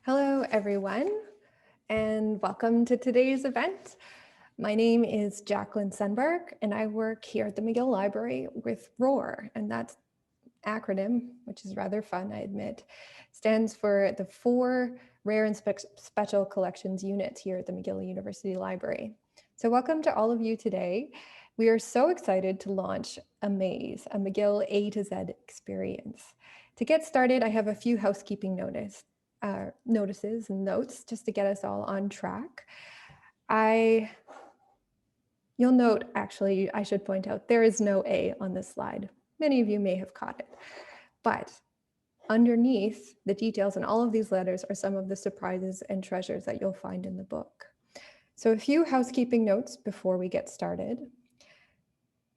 Hello, everyone, and welcome to today's event. My name is Jacquelyn Sundberg, and I work here at the McGill Library with ROAAr, and that acronym, which is rather fun, I admit, stands for the 4 Rare and Special Collections units here at the McGill University Library. So welcome to all of you today. We are so excited to launch AMAZE, a McGill A to Z experience. To get started, I have a few housekeeping notices and notes just to get us all on track. You'll note, actually, I should point out, there is no A on this slide. Many of you may have caught it, but underneath the details in all of these letters are some of the surprises and treasures that you'll find in the book. So a few housekeeping notes before we get started.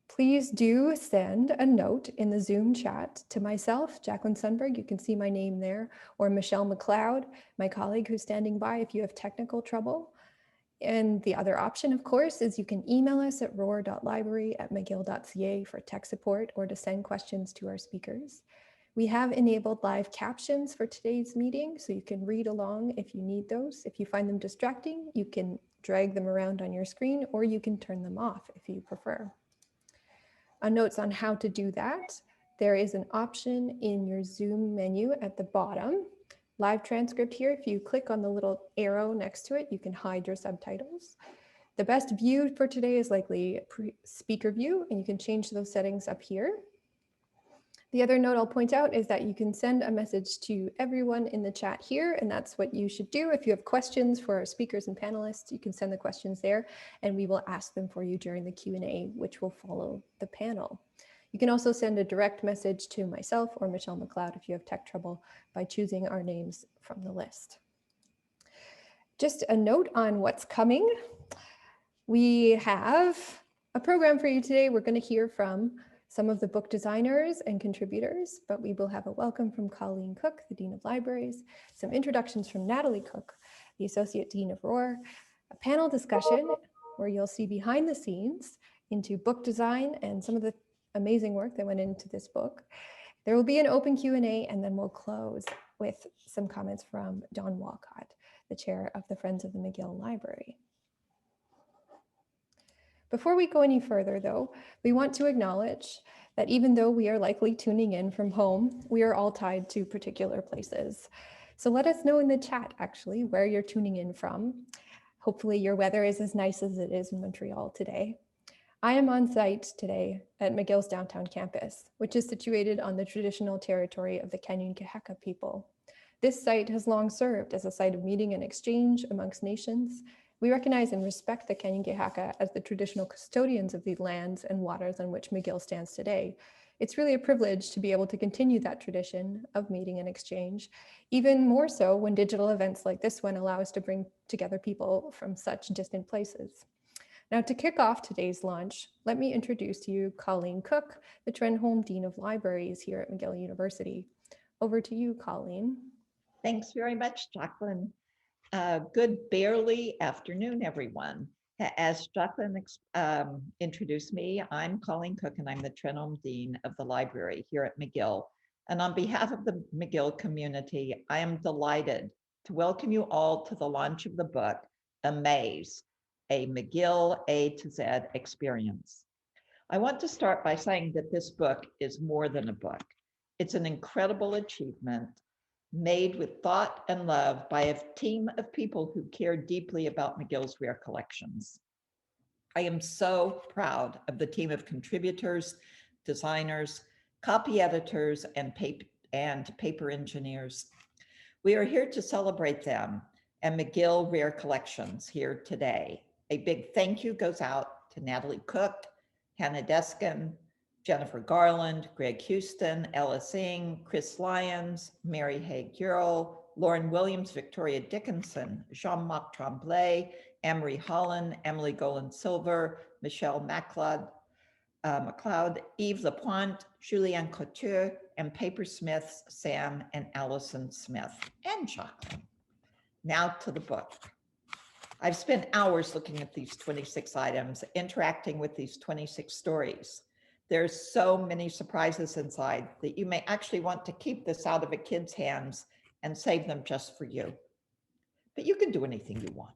Please do send a note in the Zoom chat to myself, Jacquelyn Sundberg, you can see my name there, or Michelle McLeod, my colleague who's standing by if you have technical trouble. And the other option, of course, is you can email us at roar.library@mcgill.ca for tech support or to send questions to our speakers. We have enabled live captions for today's meeting, so you can read along if you need those. If you find them distracting, you can drag them around on your screen, or you can turn them off if you prefer. Notes on how to do that. There is an option in your Zoom menu at the bottom. Live transcript here, if you click on the little arrow next to it, you can hide your subtitles. The best view for today is likely speaker view, and you can change those settings up here. The other note I'll point out is that you can send a message to everyone in the chat here, and that's what you should do. If you have questions for our speakers and panelists, you can send the questions there, and we will ask them for you during the Q&A, which will follow the panel. You can also send a direct message to myself or Michelle McLeod if you have tech trouble by choosing our names from the list. Just a note on what's coming. We have a program for you today. We're going to hear from some of the book designers and contributors, but we will have a welcome from Colleen Cooke, the Dean of Libraries, some introductions from Natalie Cook, the Associate Dean of ROAAr, a panel discussion where you'll see behind the scenes into book design and some of the amazing work that went into this book. There will be an open Q&A, and then we'll close with some comments from Don Walcot, the chair of the Friends of the McGill Library. Before we go any further, though, we want to acknowledge that even though we are likely tuning in from home, we are all tied to particular places. So let us know in the chat, actually, where you're tuning in from. Hopefully your weather is as nice as it is in Montreal today. I am on site today at McGill's downtown campus, which is situated on the traditional territory of the Kanien'kehá:ka people. This site has long served as a site of meeting and exchange amongst nations. We recognize and respect the Kanien'kehá:ka as the traditional custodians of these lands and waters on which McGill stands today. It's really a privilege to be able to continue that tradition of meeting and exchange, even more so when digital events like this one allow us to bring together people from such distant places. Now, to kick off today's launch, let me introduce to you Colleen Cook, the Trenholm Dean of Libraries here at McGill University. Over to you, Colleen. Thanks very much, Jacquelyn. Good barely afternoon, everyone. As Jacquelyn introduced me, I'm Colleen Cook, and I'm the Trenholm Dean of the Library here at McGill. And on behalf of the McGill community, I am delighted to welcome you all to the launch of the book, AMAZE, a McGill A to Z experience. I want to start by saying that this book is more than a book. It's an incredible achievement made with thought and love by a team of people who care deeply about McGill's rare collections. I am so proud of the team of contributors, designers, copy editors, and paper engineers. We are here to celebrate them and McGill Rare Collections here today. A big thank you goes out to Natalie Cook, Hannah Deskin, Jennifer Garland, Greg Houston, Alison, Chris Lyons, Mary Hay Gurl, Lauren Williams, Victoria Dickinson, Jean-Marc Tremblay, Emery Holland, Emily Golan-Silver, Michelle McLeod, Yves Lapointe, Julianne Couture, and Papersmyths, Sam and Alison Smith, and Jacquelyn. Now to the book. I've spent hours looking at these 26 items, interacting with these 26 stories. There's so many surprises inside that you may actually want to keep this out of a kid's hands and save them just for you. but you can do anything you want.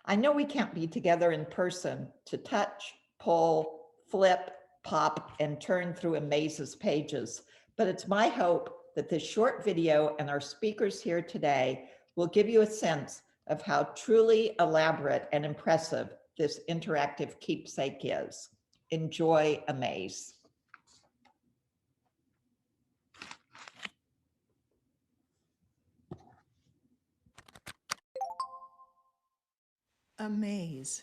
I know we can't be together in person to touch, pull, flip, pop, and turn through AMAZE's pages, but it's my hope that this short video and our speakers here today will give you a sense of how truly elaborate and impressive this interactive keepsake is. Enjoy AMAZE. AMAZE,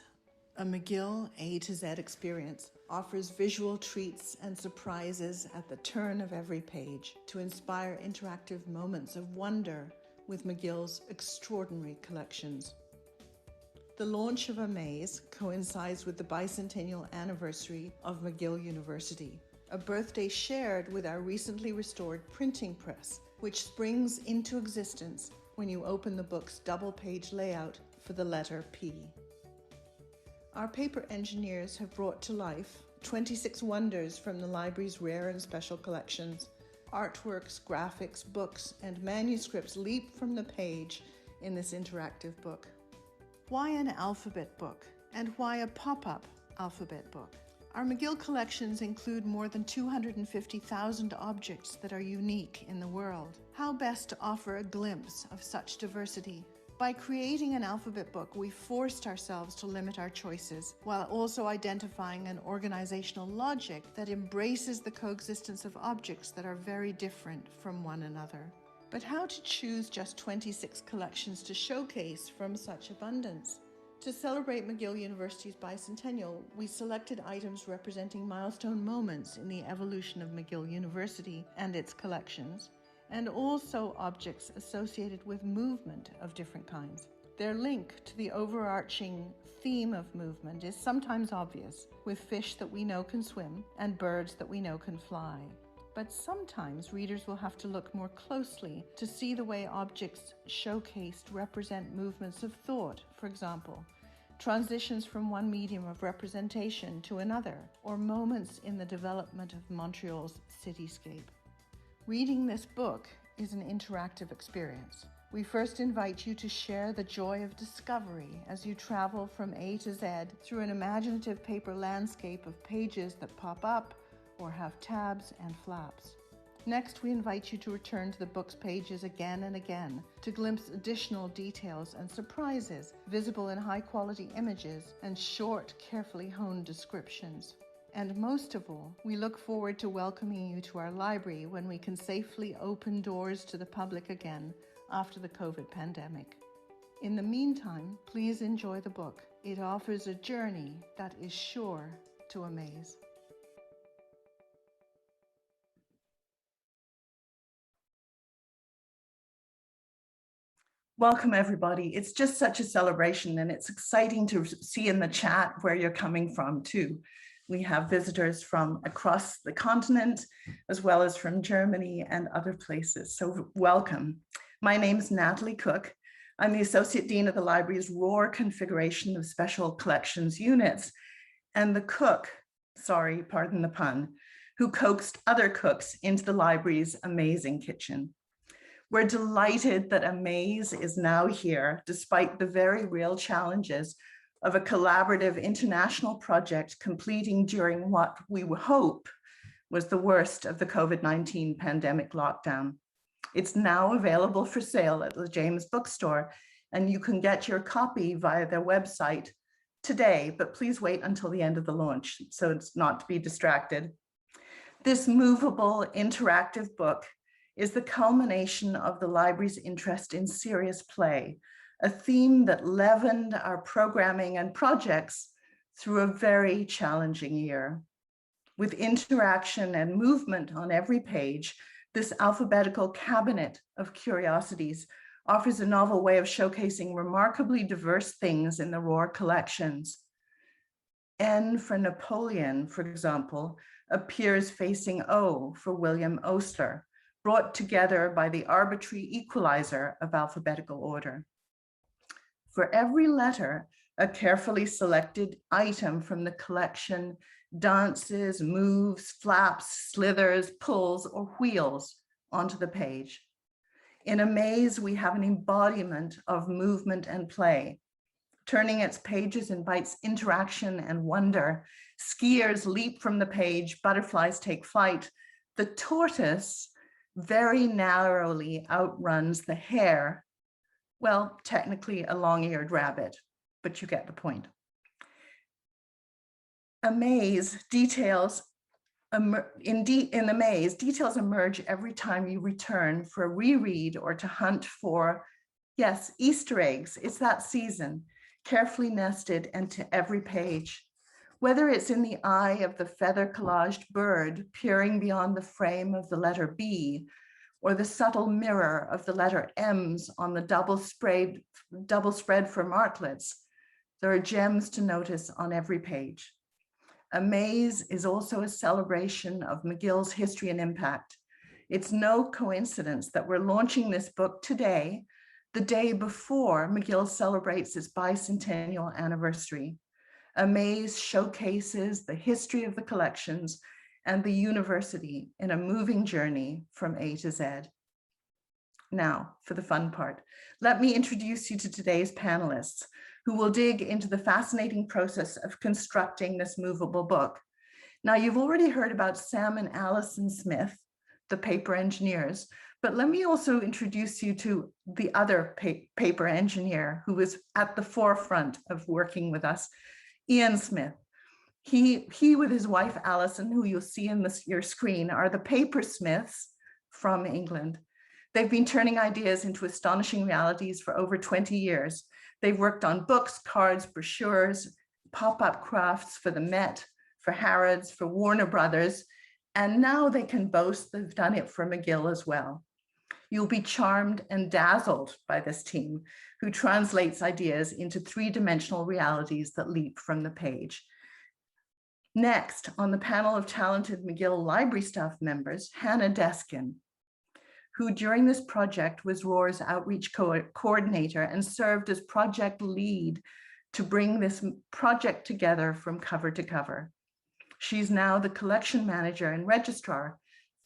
a McGill A to Z experience, offers visual treats and surprises at the turn of every page to inspire interactive moments of wonder with McGill's extraordinary collections. The launch of AMAZE coincides with the bicentennial anniversary of McGill University, a birthday shared with our recently restored printing press, which springs into existence when you open the book's double-page layout for the letter P. Our paper engineers have brought to life 26 wonders from the library's rare and special collections. Artworks, graphics, books, and manuscripts leap from the page in this interactive book. Why an alphabet book? And why a pop-up alphabet book? Our McGill collections include more than 250,000 objects that are unique in the world. How best to offer a glimpse of such diversity? By creating an alphabet book, we forced ourselves to limit our choices, while also identifying an organizational logic that embraces the coexistence of objects that are very different from one another. But how to choose just 26 collections to showcase from such abundance? To celebrate McGill University's bicentennial, we selected items representing milestone moments in the evolution of McGill University and its collections, and also objects associated with movement of different kinds. Their link to the overarching theme of movement is sometimes obvious, with fish that we know can swim and birds that we know can fly. But sometimes readers will have to look more closely to see the way objects showcased represent movements of thought, for example, transitions from one medium of representation to another, or moments in the development of Montreal's cityscape. Reading this book is an interactive experience. We first invite you to share the joy of discovery as you travel from A to Z through an imaginative paper landscape of pages that pop up or have tabs and flaps. Next, we invite you to return to the book's pages again and again to glimpse additional details and surprises visible in high-quality images and short, carefully honed descriptions. And most of all, we look forward to welcoming you to our library when we can safely open doors to the public again after the COVID pandemic. In the meantime, please enjoy the book. It offers a journey that is sure to amaze. Welcome, everybody. It's just such a celebration, and it's exciting to see in the chat where you're coming from, too. We have visitors from across the continent, as well as from Germany and other places. So welcome. My name is Natalie Cook. I'm the Associate Dean of the library's ROAAr configuration of special collections units, and the cook, sorry, pardon the pun, who coaxed other cooks into the library's amazing kitchen. We're delighted that AMAZE is now here, despite the very real challenges of a collaborative international project completing during what we hope was the worst of the COVID-19 pandemic lockdown. It's now available for sale at the James Bookstore, and you can get your copy via their website today, but please wait until the end of the launch so it's not to be distracted. This movable interactive book is the culmination of the library's interest in serious play, a theme that leavened our programming and projects through a very challenging year. With interaction and movement on every page, this alphabetical cabinet of curiosities offers a novel way of showcasing remarkably diverse things in the ROAAr collections. N for Napoleon, for example, appears facing O for William Osler, brought together by the arbitrary equalizer of alphabetical order. For every letter, a carefully selected item from the collection dances, moves, flaps, slithers, pulls, or wheels onto the page. In AMAZE, we have an embodiment of movement and play. Turning its pages invites interaction and wonder. Skiers leap from the page, butterflies take flight. The tortoise very narrowly outruns the hare. Well, technically a long-eared rabbit, but you get the point. AMAZE details in AMAZE, details emerge every time you return for a reread or to hunt for, yes, Easter eggs. It's that season, carefully nested into every page. Whether it's in the eye of the feather collaged bird peering beyond the frame of the letter B, or the subtle mirror of the letter M's on the double spread for martlets, there are gems to notice on every page. AMAZE is also a celebration of McGill's history and impact. It's no coincidence that we're launching this book today, the day before McGill celebrates its bicentennial anniversary. AMAZE showcases the history of the collections and the university in a moving journey from A to Z. Now, for the fun part, let me introduce you to today's panelists, who will dig into the fascinating process of constructing this movable book. Now, you've already heard about Sam and Alison Smith, the paper engineers, but let me also introduce you to the other paper engineer who was at the forefront of working with us, Iain Smith. He with his wife, Alison, who you'll see in your screen, are the Papersmyths from England. They've been turning ideas into astonishing realities for over 20 years. They've worked on books, cards, brochures, pop-up crafts for the Met, for Harrods, for Warner Brothers, and now they can boast they've done it for McGill as well. You'll be charmed and dazzled by this team, who translates ideas into three-dimensional realities that leap from the page. Next, on the panel of talented McGill Library staff members, Hannah Deskin, who during this project was ROAAr's outreach coordinator and served as project lead to bring this project together from cover to cover. She's now the collection manager and registrar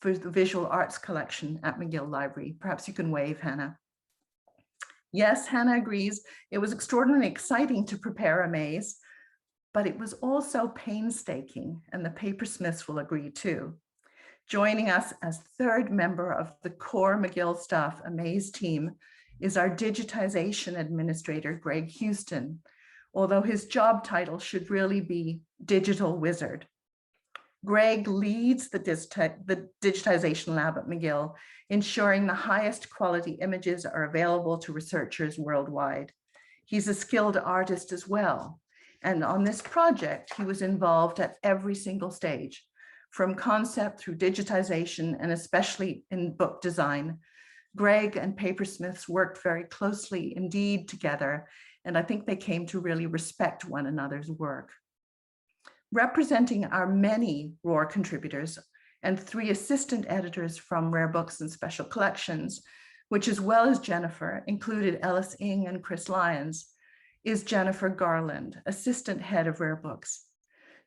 for the visual arts collection at McGill Library. Perhaps you can wave, Hannah. Yes, Hannah agrees. It was extraordinarily exciting to prepare AMAZE, but it was also painstaking, and the Papersmyths will agree too. Joining us as third member of the core McGill staff AMAZE team is our digitization administrator, Greg Houston, although his job title should really be digital wizard. Greg leads the digitization lab at McGill, ensuring the highest quality images are available to researchers worldwide. He's a skilled artist as well. And on this project, he was involved at every single stage, from concept through digitization, and especially in book design. Greg and Papersmyths worked very closely indeed together, and I think they came to really respect one another's work. Representing our many ROAAr contributors and 3 assistant editors from Rare Books and Special Collections, which as well as Jennifer included Ellis Ng and Chris Lyons, is Jennifer Garland, assistant head of Rare Books.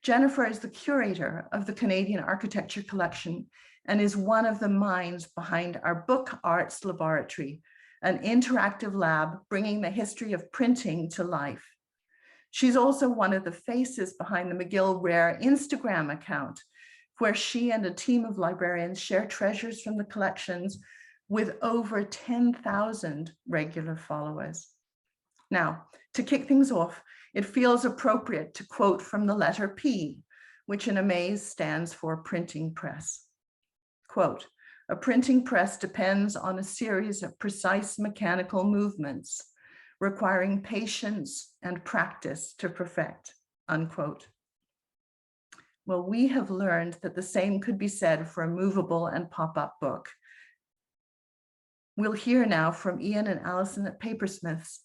Jennifer is the curator of the Canadian Architecture Collection and is one of the minds behind our Book Arts Laboratory, an interactive lab bringing the history of printing to life. She's also one of the faces behind the McGill Rare Instagram account, where she and a team of librarians share treasures from the collections with over 10,000 regular followers. Now, to kick things off, it feels appropriate to quote from the letter P, which in AMAZE stands for printing press. Quote, "A printing press depends on a series of precise mechanical movements, requiring patience and practice to perfect," unquote. Well, we have learned that the same could be said for a movable and pop-up book. We'll hear now from Iain and Alison at Papersmyths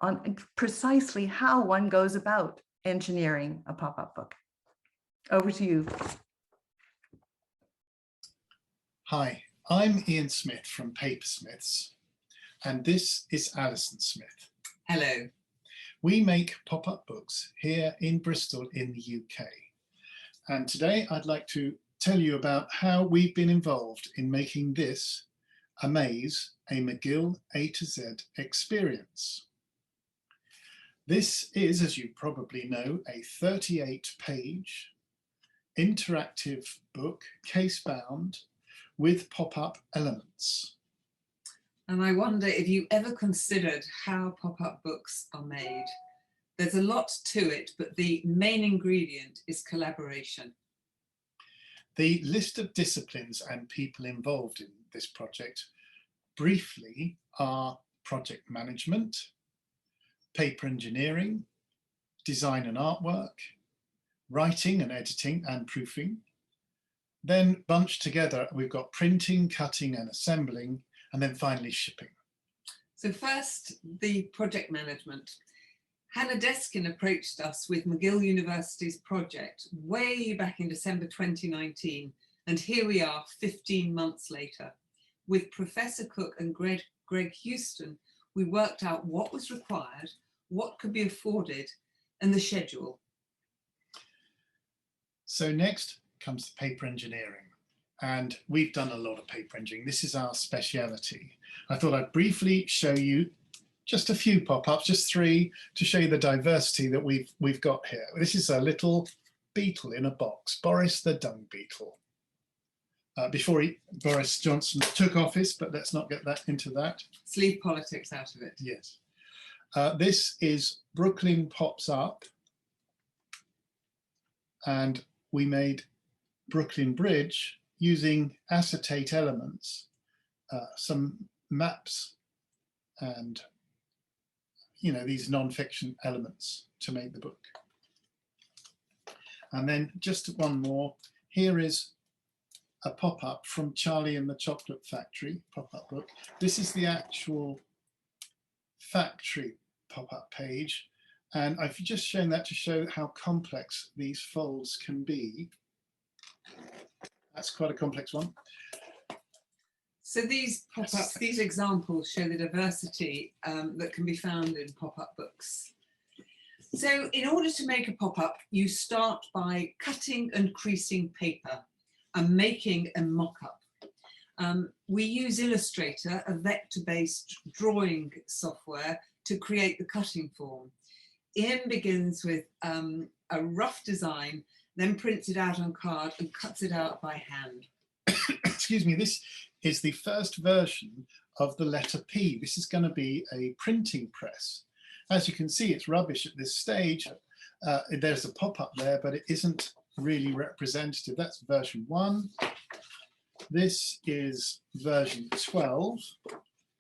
on precisely how one goes about engineering a pop-up book. Over to you. Hi, I'm Iain Smith from Papersmyths, and this is Alison Smith. Hello. We make pop-up books here in Bristol in the UK. And today I'd like to tell you about how we've been involved in making this, AMAZE, a McGill A to Z experience. This is, as you probably know, a 38-page interactive book, case-bound, with pop-up elements. And I wonder if you ever considered how pop-up books are made. There's a lot to it, but the main ingredient is collaboration. The list of disciplines and people involved in this project briefly are project management, paper engineering, design and artwork, writing and editing and proofing. Then bunched together, we've got printing, cutting and assembling, and then finally shipping. So first, the project management. Hannah Deskin approached us with McGill University's project way back in December 2019, and here we are 15 months later. With Professor Cooke and Greg Houston, we worked out what was required, what could be afforded, and the schedule. So next comes the paper engineering. And we've done a lot of paper engineering. This is our speciality. I thought I'd briefly show you just a few pop-ups, just 3, to show you the diversity that we've got here. This is a little beetle in a box, Boris the dung beetle. Before Boris Johnson took office, but let's not get into that. Let's leave politics out of it. Yes. This is Brooklyn Pops Up. And we made Brooklyn Bridge using acetate elements, some maps and these non-fiction elements to make the book. And then just one more, here is a pop-up from Charlie and the Chocolate Factory pop-up book. This is the actual factory pop-up page. And I've just shown that to show how complex these folds can be. That's quite a complex one. So these pop-ups, these examples show the diversity that can be found in pop-up books. So in order to make a pop-up, you start by cutting and creasing paper and making a mock-up. We use Illustrator, a vector-based drawing software, to create the cutting form. Iain begins with a rough design, then prints it out on card and cuts it out by hand. Excuse me, this is the first version of the letter P. This is going to be a printing press. As you can see, it's rubbish at this stage. There's a pop-up there, but it isn't really representative. That's version 1. This is version 12.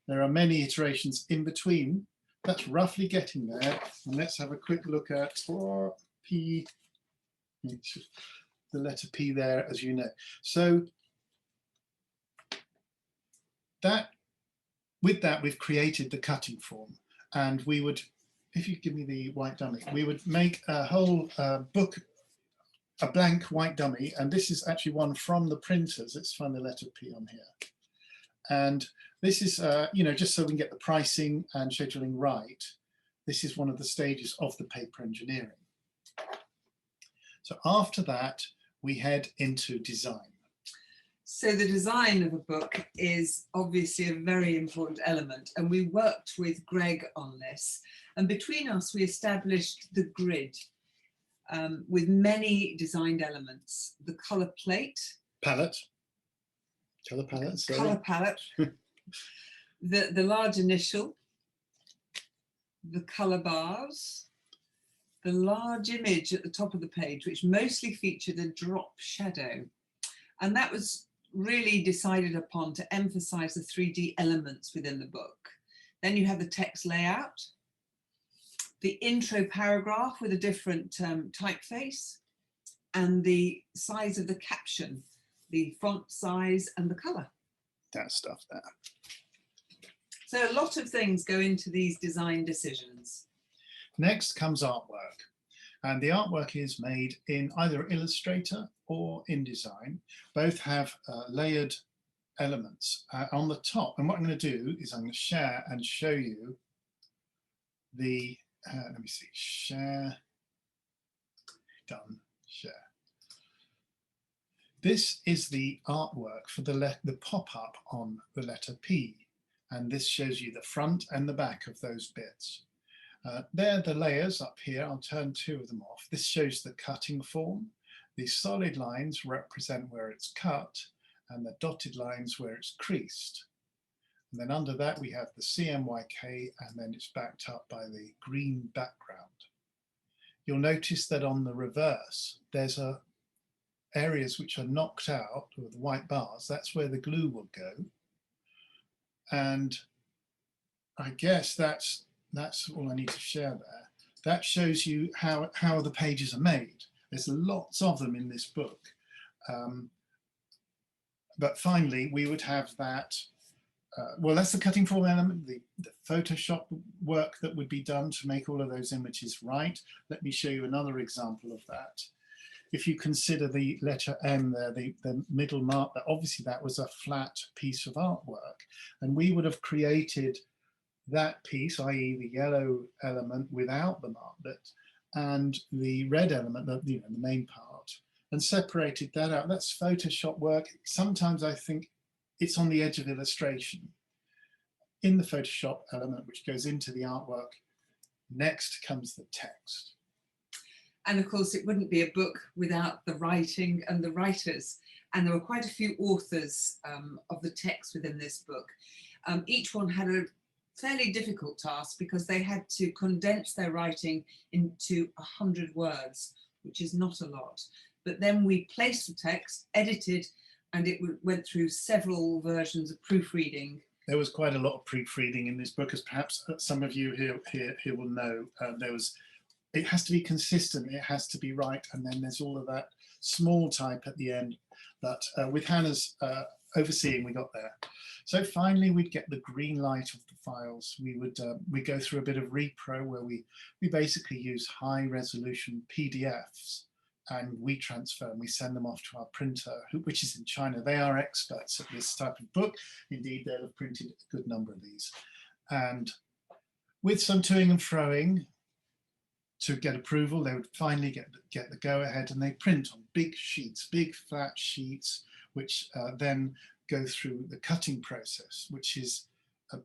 There are many iterations in between. That's roughly getting there. And let's have a quick look at P. The letter P there, as you know. So with that, we've created the cutting form. And we would, if you give me the white dummy, we would make a whole book, a blank white dummy. And this is actually one from the printers. Let's find the letter P on here. And this is, just so we can get the pricing and scheduling right. This is one of the stages of the paper engineering. So after that, we head into design. So the design of a book is obviously a very important element, and we worked with Greg on this. And between us, we established the grid with many designed elements. The colour plate. Palette. Colour palette, sorry. Colour palette. the large initial. The colour bars. The large image at the top of the page, which mostly featured a drop shadow. And that was really decided upon to emphasize the 3D elements within the book. Then you have the text layout, the intro paragraph with a different typeface, and the size of the caption, the font size and the color. That stuff there. So a lot of things go into these design decisions. Next comes artwork, and the artwork is made in either Illustrator or InDesign. Both have layered elements on the top. And what I'm going to do is I'm going to share and show you the, let me see, share, done, share. This is the artwork for the pop-up on the letter P, and this shows you the front and the back of those bits. They're the layers up here. I'll turn two of them off. This shows the cutting form. The solid lines represent where it's cut, and the dotted lines where it's creased. And then under that we have the CMYK, and then it's backed up by the green background. You'll notice that on the reverse, there's areas which are knocked out with white bars. That's where the glue will go. And I guess that's all I need to share there. That shows you how the pages are made. There's lots of them in this book. But finally, we would have that, well, that's the cutting form element, the Photoshop work that would be done to make all of those images right. Let me show you another example of that. If you consider the letter M there, the middle mark, obviously that was a flat piece of artwork. And we would have created that piece, i.e. the yellow element without the marklet, and the red element, the main part, and separated that out. That's Photoshop work. Sometimes I think it's on the edge of illustration. In the Photoshop element, which goes into the artwork, next comes the text. And of course, it wouldn't be a book without the writing and the writers. And there were quite a few authors of the text within this book. Each one had a fairly difficult task because they had to condense their writing into 100 words, which is not a lot. But then we placed the text, edited, and it went through several versions of proofreading. There was quite a lot of proofreading in this book, as perhaps some of you here will know. It has to be consistent, it has to be right, and then there's all of that small type at the end that with Hannah's overseeing, we got there. So finally we'd get the green light of the files. We go through a bit of repro where we basically use high resolution PDFs, and we transfer and we send them off to our printer, which is in China. They are experts at this type of book. Indeed, they'll have printed a good number of these. And with some toing and froing to get approval, they would finally get the go-ahead, and they print on big sheets, big flat sheets, which then go through the cutting process, which is a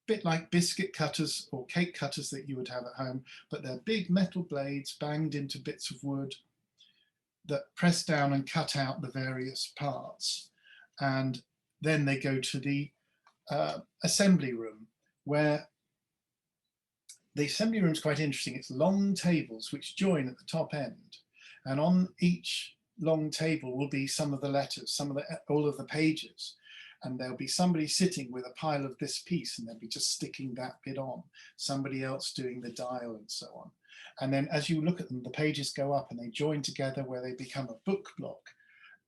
bit like biscuit cutters or cake cutters that you would have at home, but they're big metal blades banged into bits of wood that press down and cut out the various parts. And then they go to the assembly room, where the assembly room is quite interesting. It's long tables which join at the top end, and on each long table will be some of the letters, all of the pages, and there'll be somebody sitting with a pile of this piece, and they'll be just sticking that bit on, somebody else doing the dial and so on. And then as you look at them, the pages go up and they join together where they become a book block,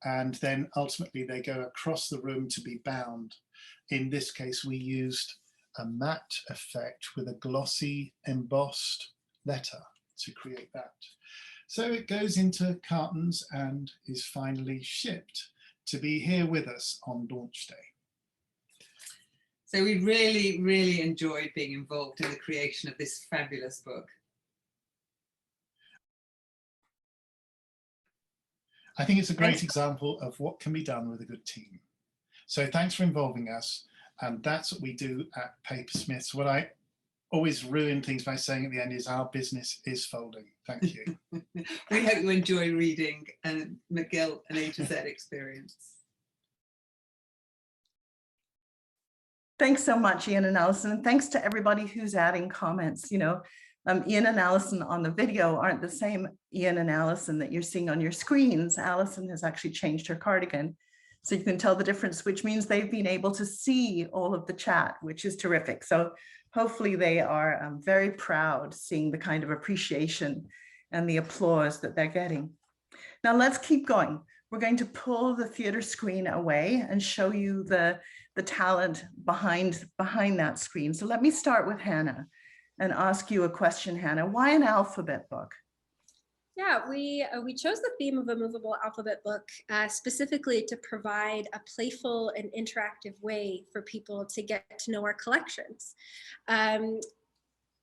and then ultimately they go across the room to be bound. In this case, we used a matte effect with a glossy embossed letter to create that. So it goes into cartons and is finally shipped to be here with us on launch day. So we really, really enjoyed being involved in the creation of this fabulous book. I think it's a great example of what can be done with a good team. So thanks for involving us. And that's what we do at Papersmyths. What I always ruin things by saying at the end is our business is folding. Thank you. We hope you enjoy reading McGill and A to Z experience. Thanks so much, Iain and Alison. And thanks to everybody who's adding comments. You know, Iain and Alison on the video aren't the same Iain and Alison that you're seeing on your screens. Alison has actually changed her cardigan, so you can tell the difference, which means they've been able to see all of the chat, which is terrific. So hopefully they are very proud seeing the kind of appreciation and the applause that they're getting. Now let's keep going. We're going to pull the theater screen away and show you the talent behind that screen. So let me start with Hannah and ask you a question, Hannah. Why an alphabet book? Yeah, we chose the theme of a movable alphabet book specifically to provide a playful and interactive way for people to get to know our collections.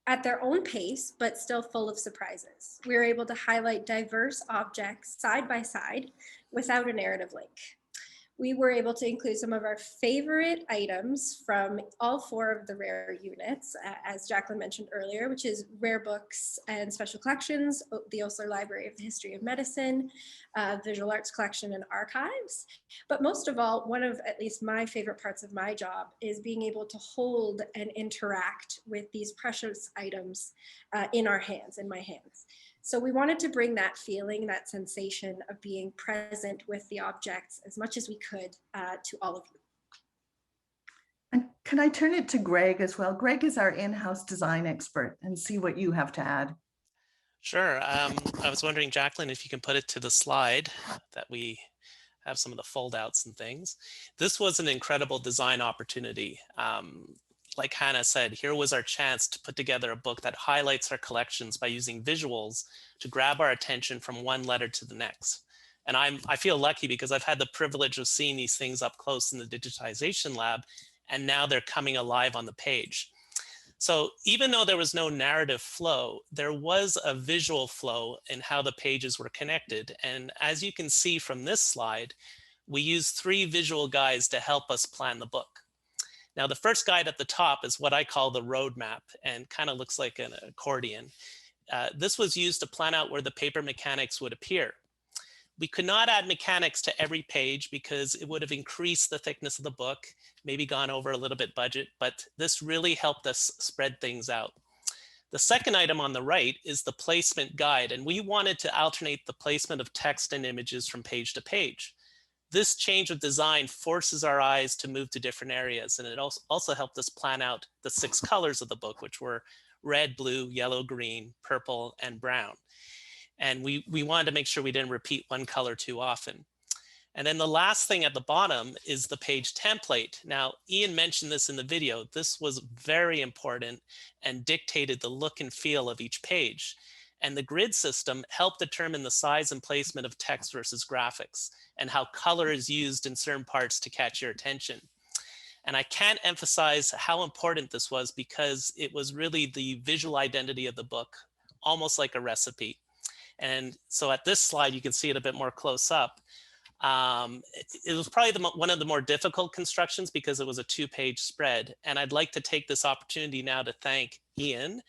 at their own pace, but still full of surprises. We were able to highlight diverse objects side by side without a narrative link. We were able to include some of our favorite items from all 4 of the ROAAr units, as Jacquelyn mentioned earlier, which is rare books and special collections, the Osler Library of the History of Medicine, Visual Arts Collection and Archives. But most of all, one of at least my favorite parts of my job is being able to hold and interact with these precious items in our hands, in my hands. So we wanted to bring that feeling, that sensation of being present with the objects as much as we could to all of you. And can I turn it to Greg as well? Greg is our in-house design expert, and see what you have to add. Sure. I was wondering, Jacquelyn, if you can put it to the slide that we have some of the foldouts and things. This was an incredible design opportunity. Like Hannah said, here was our chance to put together a book that highlights our collections by using visuals to grab our attention from one letter to the next. And I feel lucky because I've had the privilege of seeing these things up close in the digitization lab, and now they're coming alive on the page. So even though there was no narrative flow, there was a visual flow in how the pages were connected. And as you can see from this slide, we used 3 visual guides to help us plan the book. Now, the first guide at the top is what I call the roadmap, and kind of looks like an accordion. This was used to plan out where the paper mechanics would appear. We could not add mechanics to every page because it would have increased the thickness of the book, maybe gone over a little bit budget, but this really helped us spread things out. The second item on the right is the placement guide, and we wanted to alternate the placement of text and images from page to page. This change of design forces our eyes to move to different areas, and it also helped us plan out the 6 colors of the book, which were red, blue, yellow, green, purple, and brown. And we wanted to make sure we didn't repeat one color too often. And then the last thing at the bottom is the page template. Now, Iain mentioned this in the video. This was very important and dictated the look and feel of each page. And the grid system helped determine the size and placement of text versus graphics, and how color is used in certain parts to catch your attention. And I can't emphasize how important this was, because it was really the visual identity of the book, almost like a recipe. And so at this slide, you can see it a bit more close up. It was probably one of the more difficult constructions because it was a 2-page spread. And I'd like to take this opportunity now to thank Iain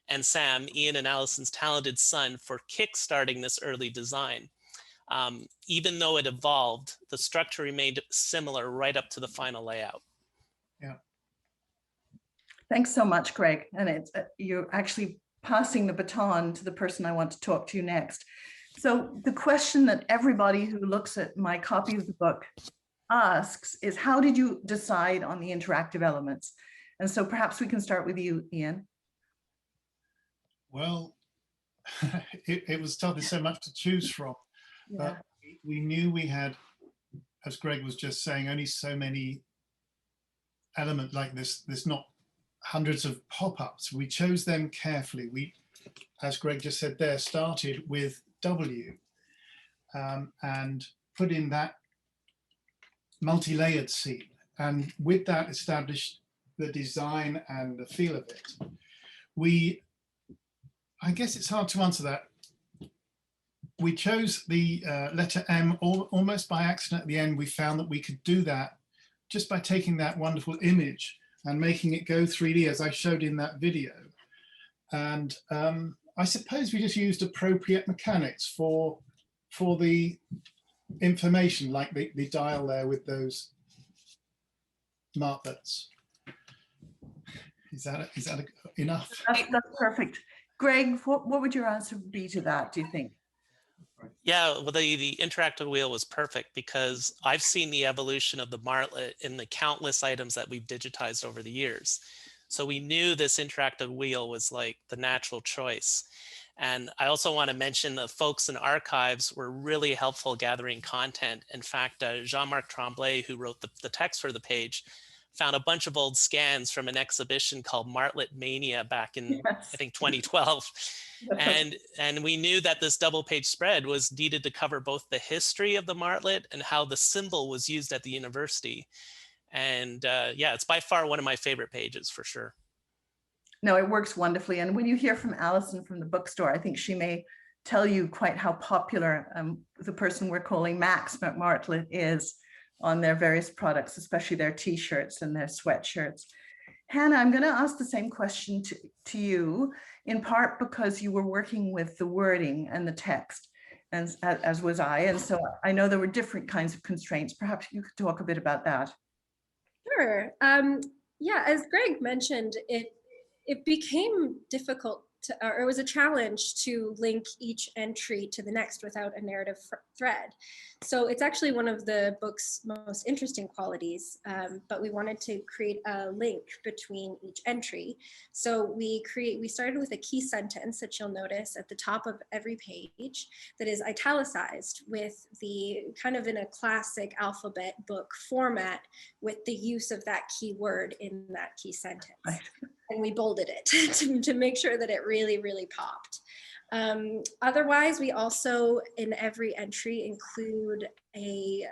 and Sam, Iain and Alison's talented son, for kickstarting this early design. Even though it evolved, the structure remained similar right up to the final layout. Yeah. Thanks so much, Greg. And you're actually passing the baton to the person I want to talk to next. So the question that everybody who looks at my copy of the book asks is, how did you decide on the interactive elements? And so perhaps we can start with you, Iain. Well, it was tough. There's so much to choose from. Yeah. We knew we had, as Greg was just saying, only so many elements like this. There's not hundreds of pop-ups. We chose them carefully. We, as Greg just said there, started with W and put in that multi-layered scene. And with that, established the design and the feel of it. I guess it's hard to answer that. We chose the letter M almost by accident. At the end, we found that we could do that just by taking that wonderful image and making it go 3D, as I showed in that video. And I suppose we just used appropriate mechanics for the information, like the dial there with those marklets. Is that enough? That's perfect. Greg, what would your answer be to that, do you think? Yeah, well, the interactive wheel was perfect because I've seen the evolution of the martlet in the countless items that we've digitized over the years. So we knew this interactive wheel was like the natural choice. And I also want to mention the folks in archives were really helpful gathering content. In fact, Jean-Marc Tremblay, who wrote the text for the page, found a bunch of old scans from an exhibition called Martlet Mania back in, Yes. I think, 2012. And we knew that this double page spread was needed to cover both the history of the martlet and how the symbol was used at the university. And yeah, it's by far one of my favorite pages for sure. No, it works wonderfully. And when you hear from Alison from the bookstore, I think she may tell you quite how popular the person we're calling Max McMartlet is on their various products, especially their t-shirts and their sweatshirts. Hannah, I'm going to ask the same question to you, in part because you were working with the wording and the text, and as was I. And so I know there were different kinds of constraints. Perhaps you could talk a bit about that. Sure. Yeah, as Greg mentioned, it became difficult to, or it was a challenge to link each entry to the next without a narrative thread. So it's actually one of the book's most interesting qualities, but we wanted to create a link between each entry. So we started with a key sentence that you'll notice at the top of every page that is italicized with the kind of in a classic alphabet book format with the use of that key word in that key sentence. Right. And we bolded it to make sure that it really, really popped. Otherwise, we also in every entry include a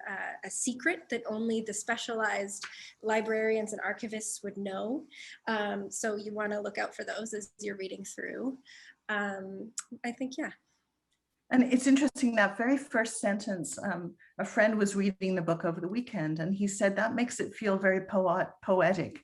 secret that only the specialized librarians and archivists would know. So you want to look out for those as you're reading through. I think, yeah. And it's interesting, that very first sentence, a friend was reading the book over the weekend, and he said that makes it feel very poetic.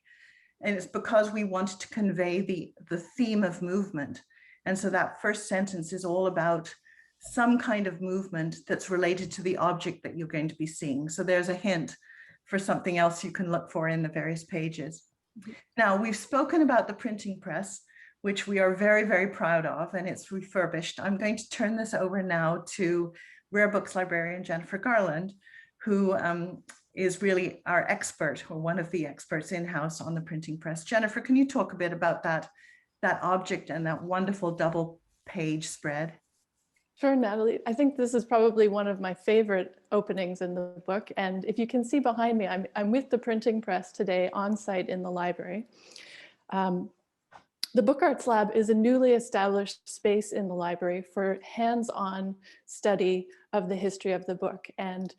And it's because we wanted to convey the theme of movement. And so that first sentence is all about some kind of movement that's related to the object that you're going to be seeing. So there's a hint for something else you can look for in the various pages. Now, we've spoken about the printing press, which we are very, very proud of, and it's refurbished. I'm going to turn this over now to Rare Books librarian Jennifer Garland, who is really our expert, or one of the experts in-house on the printing press. Jennifer, can you talk a bit about that object and that wonderful double page spread? Sure, Natalie. I think this is probably one of my favorite openings in the book. And if you can see behind me, I'm with the printing press today on site in the library. The Book Arts Lab is a newly established space in the library for hands-on study of the history of the book. And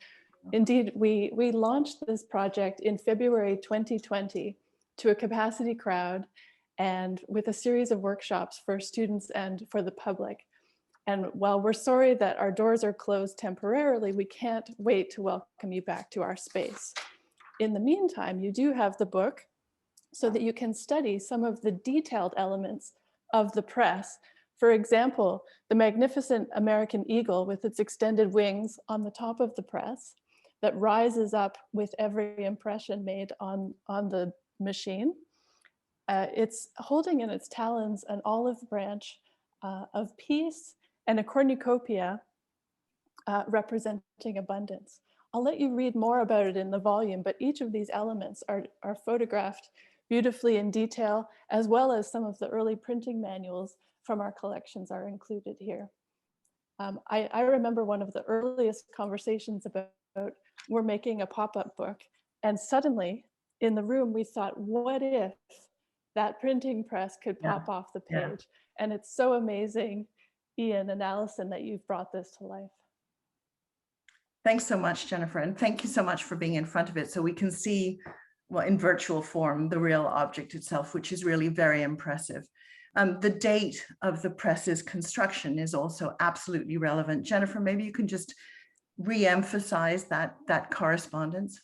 indeed, we launched this project in February 2020 to a capacity crowd and with a series of workshops for students and for the public. And while we're sorry that our doors are closed temporarily, we can't wait to welcome you back to our space. In the meantime, you do have the book so that you can study some of the detailed elements of the press. For example, the magnificent American eagle with its extended wings on the top of the press that rises up with every impression made on the machine. It's holding in its talons an olive branch of peace and a cornucopia representing abundance. I'll let you read more about it in the volume, but each of these elements are photographed beautifully in detail, as well as some of the early printing manuals from our collections are included here. I remember one of the earliest conversations about we're making a pop-up book, and suddenly in the room we thought, what if that printing press could pop off the page? And it's so amazing, Iain and Alison, that you've brought this to life. Thanks so much, Jennifer. And thank you so much for being in front of it so we can see, well, in virtual form, the real object itself, which is really very impressive. The date of the press's construction is also absolutely relevant. Jennifer, maybe you can just re-emphasize that correspondence.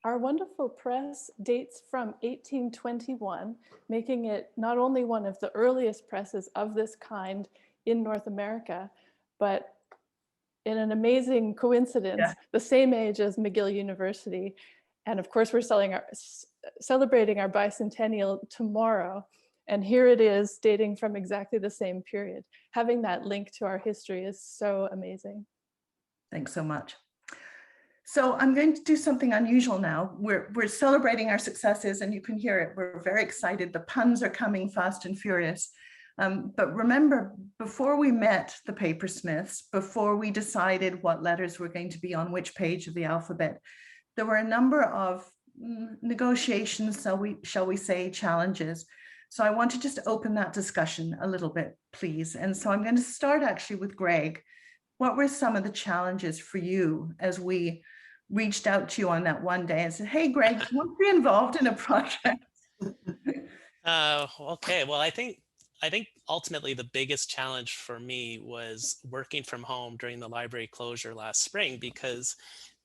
Our wonderful press dates from 1821, making it not only one of the earliest presses of this kind in North America, but in an amazing coincidence, the same age as McGill University. And of course, we're celebrating our bicentennial tomorrow. And here it is, dating from exactly the same period. Having that link to our history is so amazing. Thanks so much. So I'm going to do something unusual now. We're celebrating our successes, and you can hear it. We're very excited. The puns are coming fast and furious. But remember, before we met the Papersmyths, before we decided what letters were going to be on which page of the alphabet, there were a number of negotiations, shall we say, challenges. So I want to just open that discussion a little bit, please. And so I'm going to start actually with Greg. What were some of the challenges for you as we reached out to you on that one day and said, hey, Greg, do you want to be involved in a project? Okay, well, I think ultimately the biggest challenge for me was working from home during the library closure last spring, because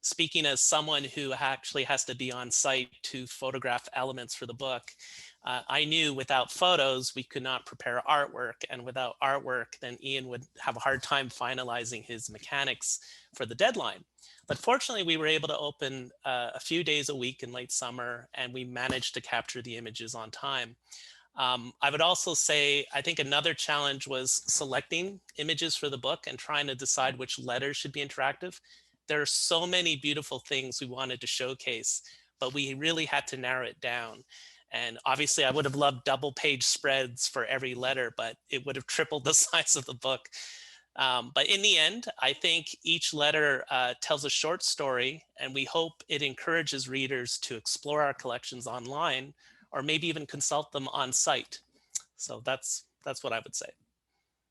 speaking as someone who actually has to be on site to photograph elements for the book, I knew without photos we could not prepare artwork, and without artwork then Iain would have a hard time finalizing his mechanics for the deadline. But fortunately we were able to open a few days a week in late summer, and we managed to capture the images on time. I would also say, I think another challenge was selecting images for the book and trying to decide which letters should be interactive. There are so many beautiful things we wanted to showcase, but we really had to narrow it down. And obviously I would have loved double page spreads for every letter, but it would have tripled the size of the book. But in the end, I think each letter tells a short story, and we hope it encourages readers to explore our collections online, or maybe even consult them on site. So that's what I would say.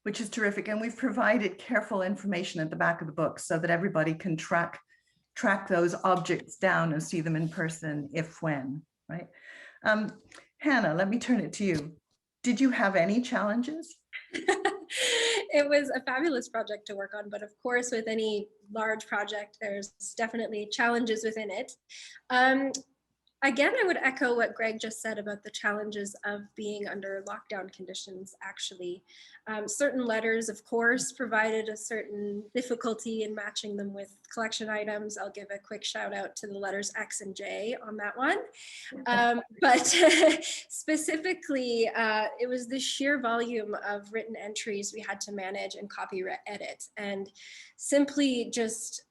Which is terrific. And we've provided careful information at the back of the book so that everybody can track those objects down and see them in person if when, right? Hannah, let me turn it to you. Did you have any challenges? It was a fabulous project to work on, but of course, with any large project, there's definitely challenges within it. Again, I would echo what Greg just said about the challenges of being under lockdown conditions, actually. Certain letters, of course, provided a certain difficulty in matching them with collection items. I'll give a quick shout out to the letters X and J on that one. But specifically, it was the sheer volume of written entries we had to manage and copy edit, and simply just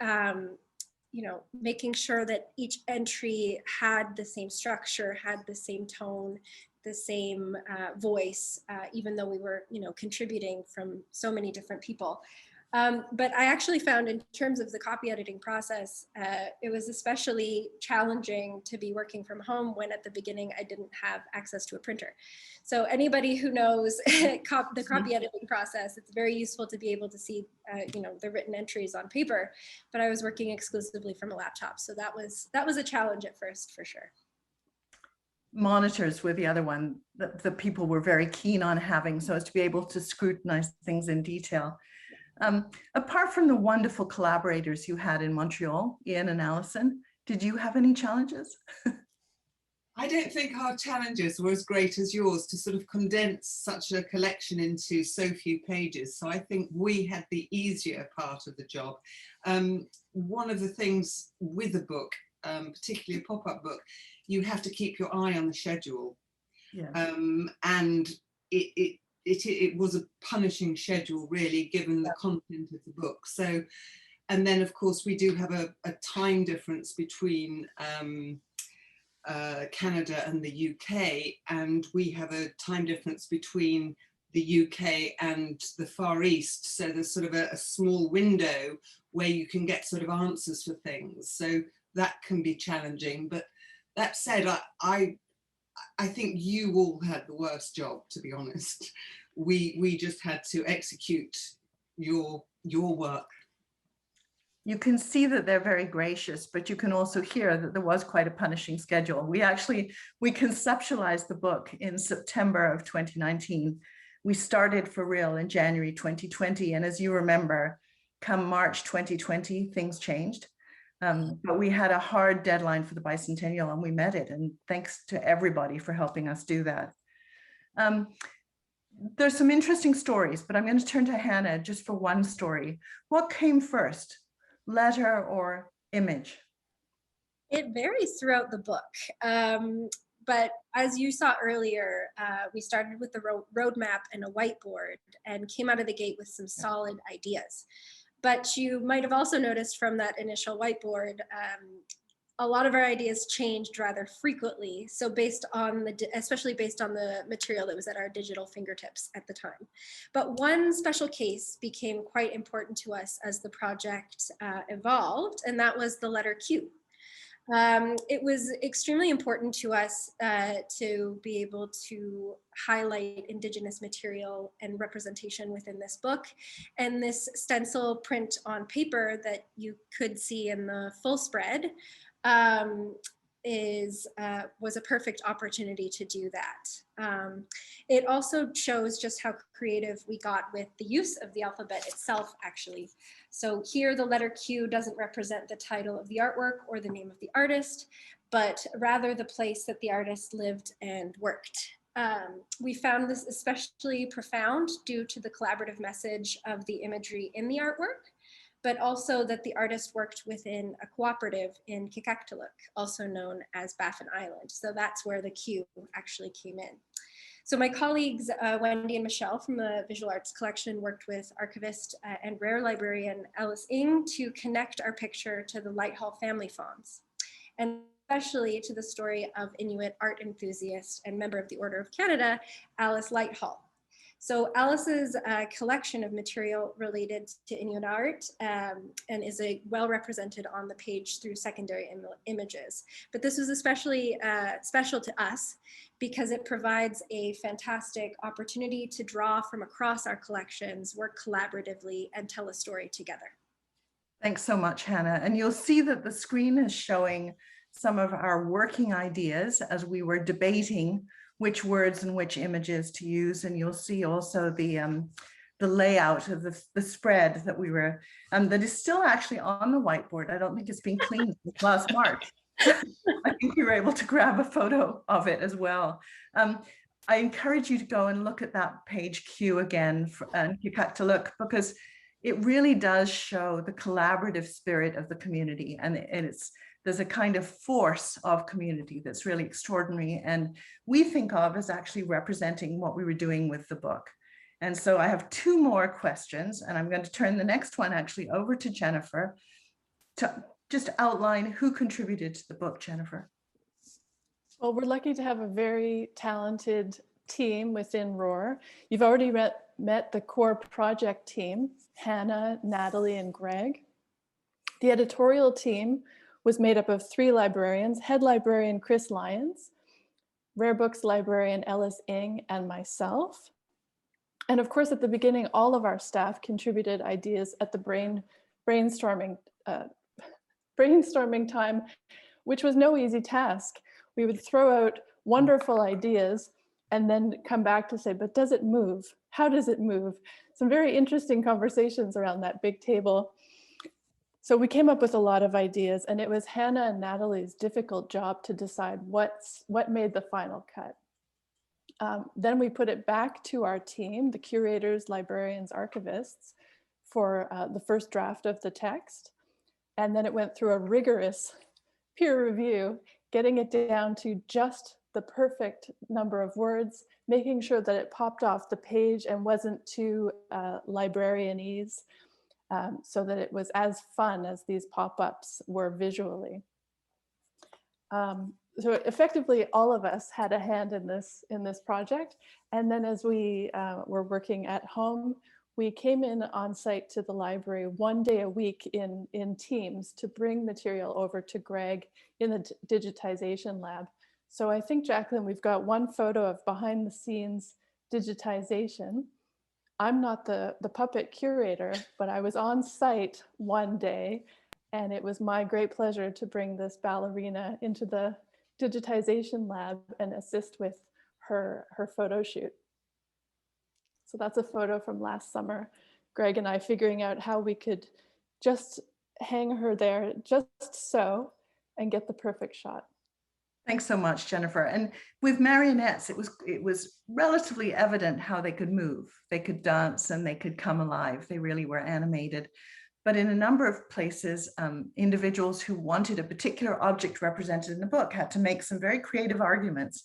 making sure that each entry had the same structure, had the same tone, the same voice, even though we were, contributing from so many different people. But I actually found, in terms of the copy editing process, it was especially challenging to be working from home when at the beginning I didn't have access to a printer. So anybody who knows the copy editing process, it's very useful to be able to see, the written entries on paper, but I was working exclusively from a laptop. So that was a challenge at first, for sure. Monitors were the other one that the people were very keen on having, so as to be able to scrutinize things in detail. Apart from the wonderful collaborators you had in Montreal, Iain and Alison, did you have any challenges? I don't think our challenges were as great as yours to sort of condense such a collection into so few pages. So I think we had the easier part of the job. One of the things with a book, particularly a pop-up book, you have to keep your eye on the schedule. Yeah. And it was a punishing schedule, really, given the content of the book. So, and then of course we do have a time difference between Canada and the UK, and we have a time difference between the UK and the Far East. So there's sort of a small window where you can get sort of answers for things. So that can be challenging. But that said, I think you all had the worst job, to be honest. We just had to execute your work. You can see that they're very gracious, but you can also hear that there was quite a punishing schedule. We conceptualized the book in September of 2019. We started for real in January 2020. And as you remember, come March 2020, things changed. But we had a hard deadline for the bicentennial and we met it. And thanks to everybody for helping us do that. There's some interesting stories, but I'm going to turn to Hannah just for one story. What came first, letter or image? It varies throughout the book. But as you saw earlier, we started with the roadmap and a whiteboard and came out of the gate with some solid ideas. But you might have also noticed from that initial whiteboard, a lot of our ideas changed rather frequently. So especially based on the material that was at our digital fingertips at the time. But one special case became quite important to us as the project evolved, and that was the letter Q. It was extremely important to us to be able to highlight Indigenous material and representation within this book. And this stencil print on paper that you could see in the full spread was a perfect opportunity to do that. It also shows just how creative we got with the use of the alphabet itself, actually. So here the letter Q doesn't represent the title of the artwork or the name of the artist, but rather the place that the artist lived and worked. We found this especially profound due to the collaborative message of the imagery in the artwork, but also that the artist worked within a cooperative in Cooke, also known as Baffin Island. So that's where the Q actually came in. So my colleagues, Wendy and Michelle from the Visual Arts Collection, worked with archivist and rare librarian Alison to connect our picture to the Lighthall family fawns, and especially to the story of Inuit art enthusiast and member of the Order of Canada, Alice Lighthall. So Alice's collection of material related to Inuit art and is well represented on the page through secondary images. But this was especially special to us because it provides a fantastic opportunity to draw from across our collections, work collaboratively, and tell a story together. Thanks so much, Hannah. And you'll see that the screen is showing some of our working ideas as we were debating which words and which images to use. And you'll see also the layout of the spread that we were, that is still actually on the whiteboard. I don't think it's been cleaned since last March. I think we were able to grab a photo of it as well. I encourage you to go and look at that page Q again and Cooke, because it really does show the collaborative spirit of the community, and there's a kind of force of community that's really extraordinary, and we think of as actually representing what we were doing with the book. And so I have two more questions, and I'm going to turn the next one actually over to Jennifer to just outline who contributed to the book. Jennifer. Well, we're lucky to have a very talented team within ROAAR. You've already met the core project team, Hannah, Natalie, and Greg. The editorial team was made up of 3 librarians: head librarian Chris Lyons, rare books librarian Ellis Ng, and myself. And of course, at the beginning, all of our staff contributed ideas at the brainstorming time, which was no easy task. We would throw out wonderful ideas and then come back to say, but does it move? How does it move? Some very interesting conversations around that big table. So we came up with a lot of ideas, and it was Hannah and Natalie's difficult job to decide what made the final cut. Then we put it back to our team, the curators, librarians, archivists, for the first draft of the text. And then it went through a rigorous peer review, getting it down to just the perfect number of words, making sure that it popped off the page and wasn't too librarianese, so that it was as fun as these pop-ups were visually. So effectively, all of us had a hand in this project. And then as we were working at home, we came in on site to the library 1 day a week in teams to bring material over to Greg in the digitization lab. So I think, Jacquelyn, we've got one photo of behind the scenes digitization. I'm not the puppet curator, but I was on site one day, and it was my great pleasure to bring this ballerina into the digitization lab and assist with her photo shoot. So that's a photo from last summer, Greg and I figuring out how we could just hang her there just so and get the perfect shot. Thanks so much, Jennifer. And with marionettes, it was relatively evident how they could move. They could dance and they could come alive. They really were animated. But in a number of places, individuals who wanted a particular object represented in the book had to make some very creative arguments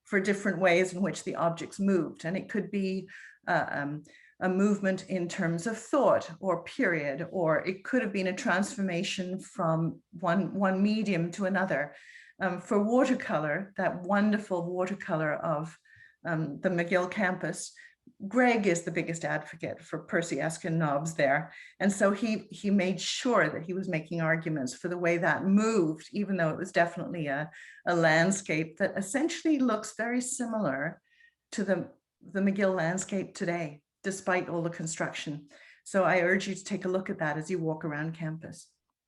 for different ways in which the objects moved. And it could be a movement in terms of thought or period, or it could have been a transformation from one medium to another. For watercolor, that wonderful watercolor of the McGill campus, Greg is the biggest advocate for Percy Eskin knobs there. And so he made sure that he was making arguments for the way that moved, even though it was definitely a landscape that essentially looks very similar to the McGill landscape today, despite all the construction. So I urge you to take a look at that as you walk around campus.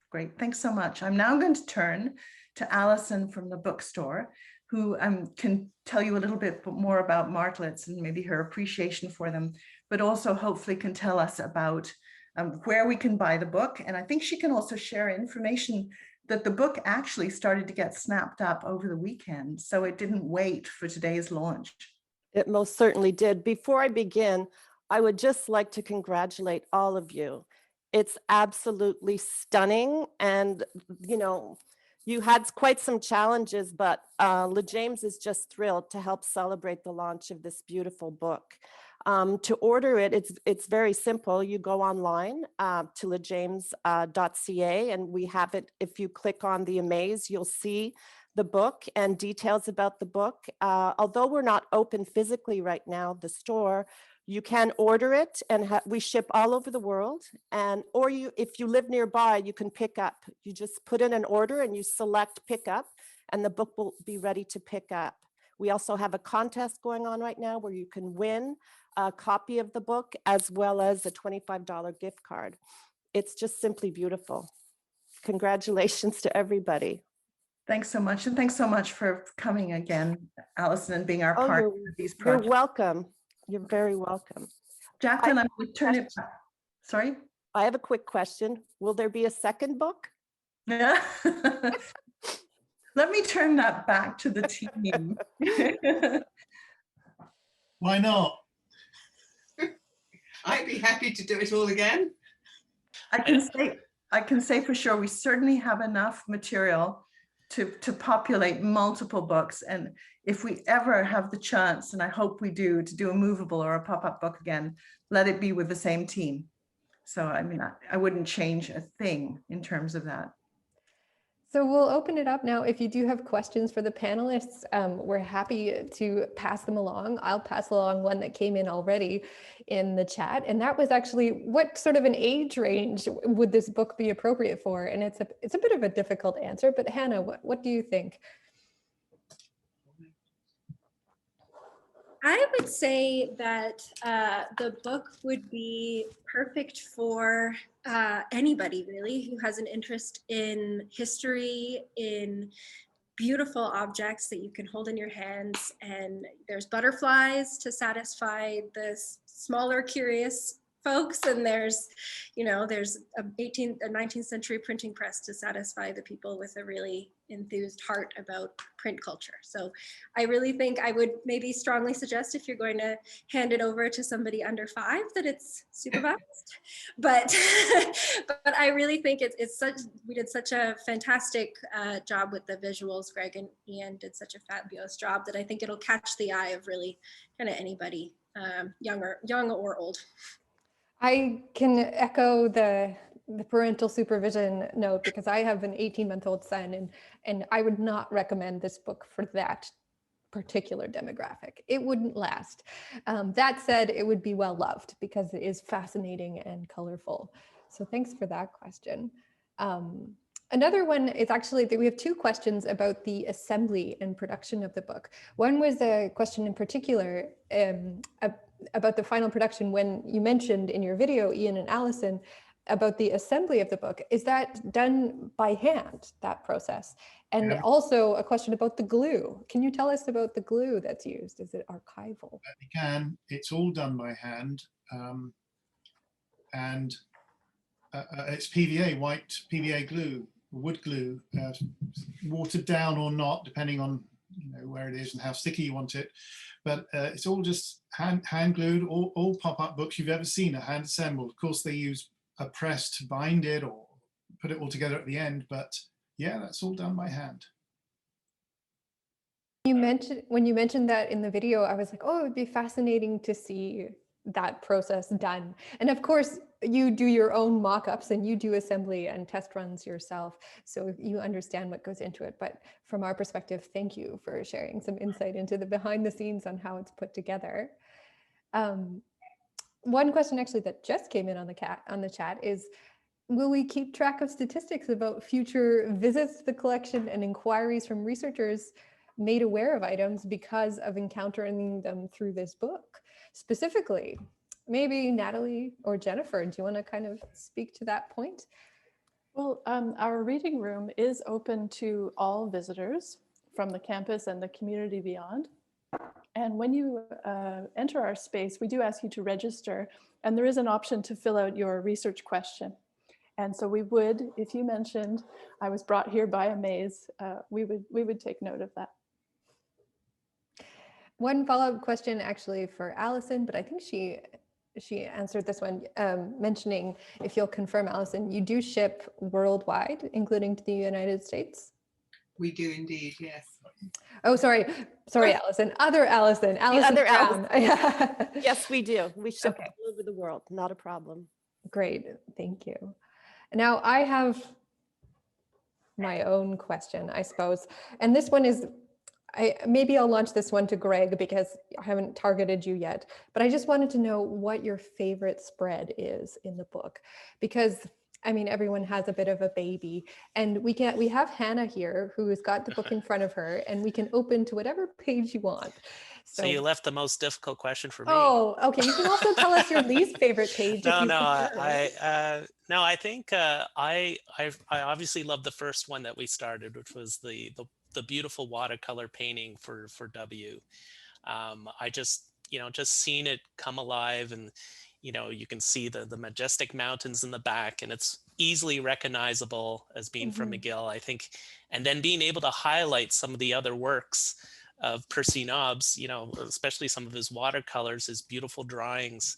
Great, thanks so much. I'm now going to turn to Alison from the Bookstore, who can tell you a little bit more about martlets and maybe her appreciation for them, but also hopefully can tell us about where we can buy the book. And I think she can also share information that the book actually started to get snapped up over the weekend, so it didn't wait for today's launch. It most certainly did. Before I begin, I would just like to congratulate all of you. It's absolutely stunning. And, you know, you had quite some challenges, but LeJames is just thrilled to help celebrate the launch of this beautiful book. To order it, it's very simple. You go online to lejames.ca, and we have it. If you click on the AMAZE, you'll see the book and details about the book. Although we're not open physically right now, the store, you can order it, and we ship all over the world. And or if you live nearby, you can pick up. You just put in an order and you select pick up, and the book will be ready to pick up. We also have a contest going on right now where you can win a copy of the book as well as a $25 gift card. It's just simply beautiful. Congratulations to everybody. Thanks so much. And thanks so much for coming again, Alison, and being our partner with these projects. You're welcome. You're very welcome. Jacquelyn, I'm going to turn it back. Sorry? I have a quick question. Will there be a second book? Yeah. Let me turn that back to the team. Why not? I'd be happy to do it all again. I can say for sure we certainly have enough material to populate multiple books. And if we ever have the chance, and I hope we do, to do a movable or a pop-up book again, let it be with the same team. So I mean, I wouldn't change a thing in terms of that. So we'll open it up now. If you do have questions for the panelists, we're happy to pass them along. I'll pass along one that came in already in the chat. And that was actually, what sort of an age range would this book be appropriate for? And it's a bit of a difficult answer, but Hannah, what do you think? I would say that the book would be perfect for anybody really who has an interest in history, in beautiful objects that you can hold in your hands. And there's butterflies to satisfy the smaller curious folks, and there's a 19th century printing press to satisfy the people with a really enthused heart about print culture. So I really think I would maybe strongly suggest, if you're going to hand it over to somebody under 5, that it's supervised. But but I really think we did such a fantastic job with the visuals. Greg and Iain did such a fabulous job that I think it'll catch the eye of really kind of anybody, young or old. I can echo the parental supervision note, because I have an 18-month-old son, and I would not recommend this book for that particular demographic. It wouldn't last. That said, it would be well loved because it is fascinating and colorful. So thanks for that question. Another one is actually that we have 2 questions about the assembly and production of the book. One was a question in particular about the final production, when you mentioned in your video, Iain and Alison, about the assembly of the book. Is that done by hand, that process? And also a question about the glue. Can you tell us about the glue that's used? Is it archival? We can. It's all done by hand. And it's PVA, white PVA glue, wood glue, watered down or not, depending on where it is and how sticky you want it. But it's all just hand glued. All pop-up books you've ever seen are hand assembled. Of course, they use a press to bind it or put it all together at the end. But yeah, that's all done by hand. When you mentioned that in the video, I was like, oh, it would be fascinating to see that process done. And of course, you do your own mock-ups and you do assembly and test runs yourself, so you understand what goes into it. But from our perspective, thank you for sharing some insight into the behind the scenes on how it's put together. One question actually that just came in on the chat is, will we keep track of statistics about future visits to the collection and inquiries from researchers made aware of items because of encountering them through this book? Specifically, maybe Natalie or Jennifer, do you want to kind of speak to that point? Well, our reading room is open to all visitors from the campus and the community beyond. And when you enter our space, we do ask you to register, and there is an option to fill out your research question. And so we would, if you mentioned, I was brought here by AMAZE, we would take note of that. One follow-up question actually for Alison, but I think she answered this one, mentioning, if you'll confirm, Alison, you do ship worldwide, including to the United States? We do indeed, yes. Oh, sorry, Alison. Other Alison. Alison other Brown. Yes, we do. We ship Okay. all over the world. Not a problem. Great, thank you. Now I have my own question, I suppose, and this one is, maybe I'll launch this one to Greg because I haven't targeted you yet, but I just wanted to know what your favorite spread is in the book, because I mean, everyone has a bit of a baby, and we have Hannah here who's got the book in front of her, and we can open to whatever page you want. So you left the most difficult question for me. Oh, okay. You can also tell us your least favorite page. I think I obviously love the first one that we started, which was the beautiful watercolor painting for W. I just seen it come alive, and you can see the majestic mountains in the back, and it's easily recognizable as being from McGill, I think. And then being able to highlight some of the other works of Percy Nobbs, especially some of his watercolors, his beautiful drawings.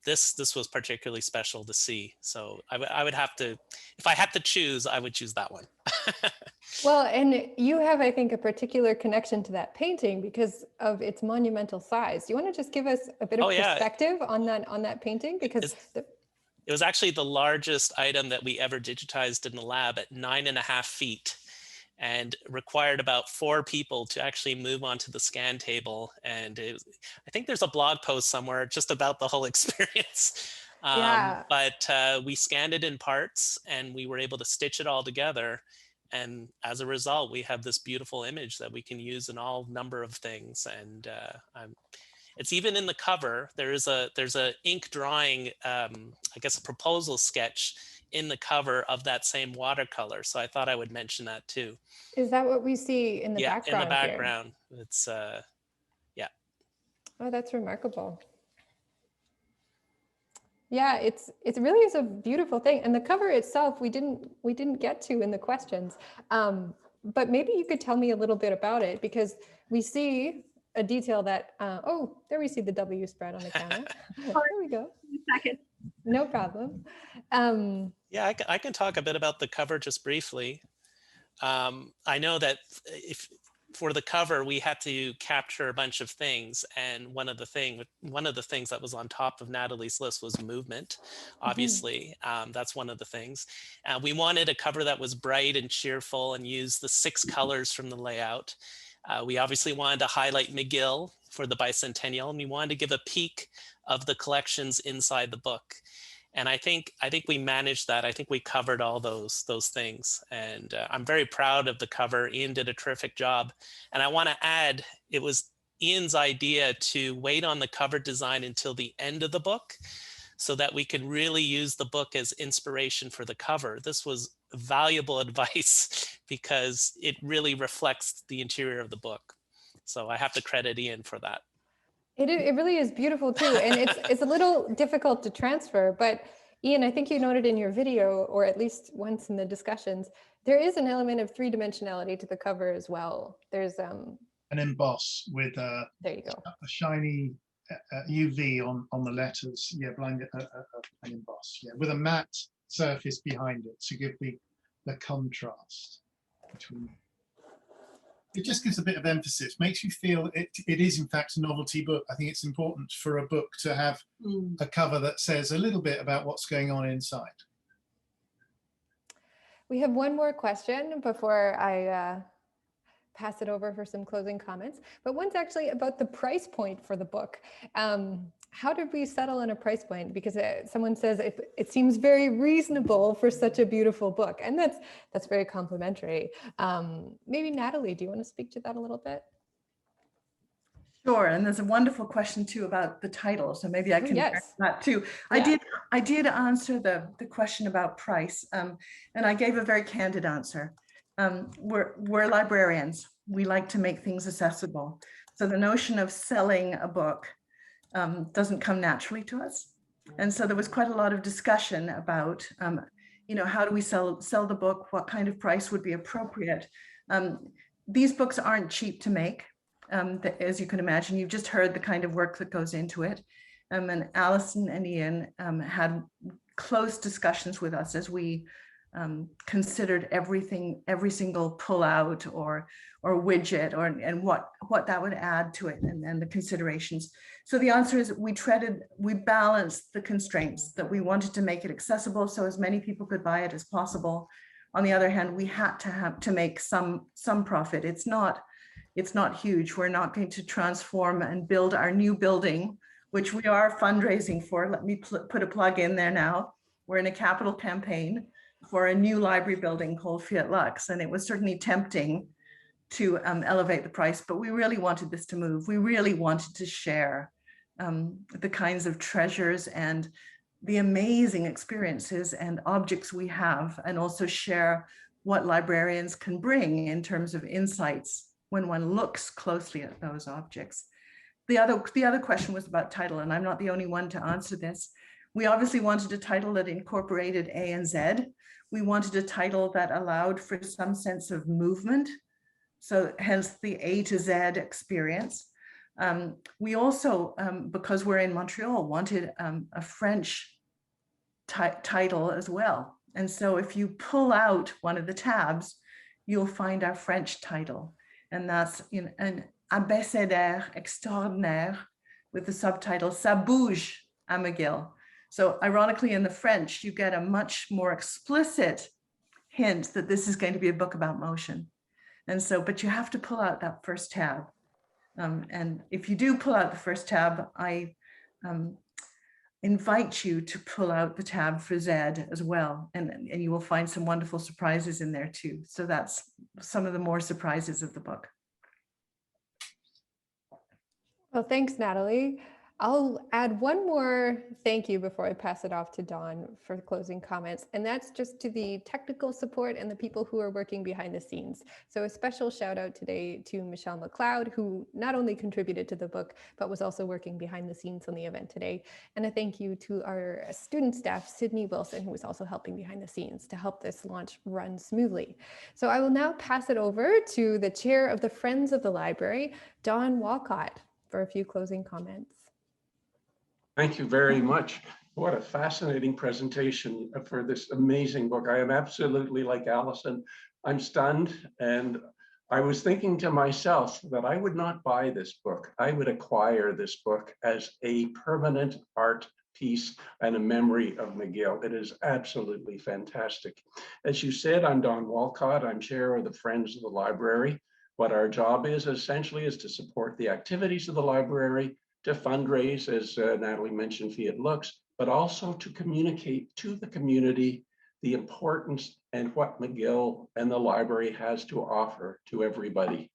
This was particularly special to see. So I would have to, if I had to choose, I would choose that one. Well, and you have, I think, a particular connection to that painting because of its monumental size. Do you want to just give us a bit of perspective on that painting? Because it was actually the largest item that we ever digitized in the lab at 9.5 feet, and required about 4 people to actually move onto the scan table. And I think there's a blog post somewhere just about the whole experience. But we scanned it in parts, and we were able to stitch it all together. And as a result, we have this beautiful image that we can use in all number of things. And it's even in the cover. There's a ink drawing, I guess a proposal sketch in the cover of that same watercolor. So I thought I would mention that too. Is that what we see in the background? In the background. Here? It's yeah. Oh, that's remarkable. Yeah, it really is a beautiful thing. And the cover itself, we didn't get to in the questions. But maybe you could tell me a little bit about it, because we see a detail that, oh, there we see the W spread on the camera. There we go. Second. No problem. Yeah, I can talk a bit about the cover just briefly. I know that for the cover, we had to capture a bunch of things, and one of the things that was on top of Natalie's list was movement. Obviously, that's one of the things. We wanted a cover that was bright and cheerful and used the 6 colors from the layout. We obviously wanted to highlight McGill for the bicentennial, and we wanted to give a peek of the collections inside the book. And I think we managed that. I think we covered all those things, and I'm very proud of the cover. Iain did a terrific job, and I want to add, it was Iain's idea to wait on the cover design until the end of the book, so that we could really use the book as inspiration for the cover. This was valuable advice because it really reflects the interior of the book. So I have to credit Iain for that. It really is beautiful too, and it's a little difficult to transfer, but Iain, I think you noted in your video, or at least once in the discussions, there is an element of 3-dimensionality to the cover as well. There's an emboss with there you go, a shiny UV on the letters, an emboss, with a matte surface behind it to give the contrast between. It just gives a bit of emphasis, makes you feel it is in fact a novelty book. I think it's important for a book to have a cover that says a little bit about what's going on inside. We have one more question before I pass it over for some closing comments, but one's actually about the price point for the book. How did we settle on a price point? Because someone says it seems very reasonable for such a beautiful book, and that's very complimentary. Maybe Nathalie, do you want to speak to that a little bit? Sure, and there's a wonderful question too about the title, so maybe I can address Yes. that too. Yeah. I did answer the question about price, and I gave a very candid answer. We're librarians. We like to make things accessible. So the notion of selling a book doesn't come naturally to us. And so there was quite a lot of discussion about, how do we sell the book? What kind of price would be appropriate? These books aren't cheap to make. As you can imagine, you've just heard the kind of work that goes into it. And Alison and Iain had close discussions with us as we considered everything, every single pullout or widget and what that would add to it and the considerations. So the answer is we balanced the constraints that we wanted to make it accessible so as many people could buy it as possible. On the other hand, we had to make some profit. It's not huge. We're not going to transform and build our new building, which we are fundraising for. Let me put a plug in there now. We're in a capital campaign for a new library building called Fiat Lux, and it was certainly tempting to elevate the price, but we really wanted this to move. We really wanted to share the kinds of treasures and the amazing experiences and objects we have, and also share what librarians can bring in terms of insights when one looks closely at those objects. The other question was about title, and I'm not the only one to answer this. We obviously wanted a title that incorporated A and Z. We wanted a title that allowed for some sense of movement, so hence the A to Z experience. We also, because we're in Montreal, wanted a French title as well. And so if you pull out one of the tabs, you'll find our French title. And that's an abécédaire extraordinaire with the subtitle Ça bouge à McGill. So ironically, in the French, you get a much more explicit hint that this is going to be a book about motion. And so, but you have to pull out that first tab. And if you do pull out the first tab, I invite you to pull out the tab for Z as well. And you will find some wonderful surprises in there too. So that's some of the more surprises of the book. Well, thanks, Natalie. I'll add one more thank you before I pass it off to Dawn for closing comments, and that's just to the technical support and the people who are working behind the scenes. So a special shout out today to Michelle McLeod, who not only contributed to the book, but was also working behind the scenes on the event today. And a thank you to our student staff, Sydney Wilson, who was also helping behind the scenes to help this launch run smoothly. So I will now pass it over to the chair of the Friends of the Library, Dawn Walcot, for a few closing comments. Thank you very much. What a fascinating presentation for this amazing book. I am absolutely like Alison. I'm stunned, and I was thinking to myself that I would not buy this book. I would acquire this book as a permanent art piece and a memory of McGill. It is absolutely fantastic. As you said, I'm Don Walcott. I'm chair of the Friends of the Library. What our job is essentially is to support the activities of the library, to fundraise, as Natalie mentioned, Fiat Lux, but also to communicate to the community the importance and what McGill and the library has to offer to everybody.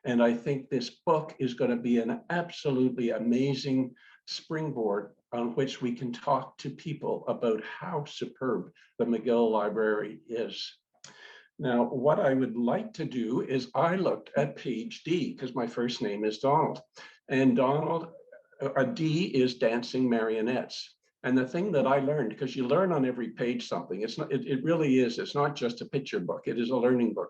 And I think this book is going to be an absolutely amazing springboard on which we can talk to people about how superb the McGill Library is. Now, what I would like to do is I looked at page D, because my first name is Donald. And Donald, a D is dancing marionettes. And the thing that I learned, because you learn on every page something, it really is, it's not just a picture book, it is a learning book.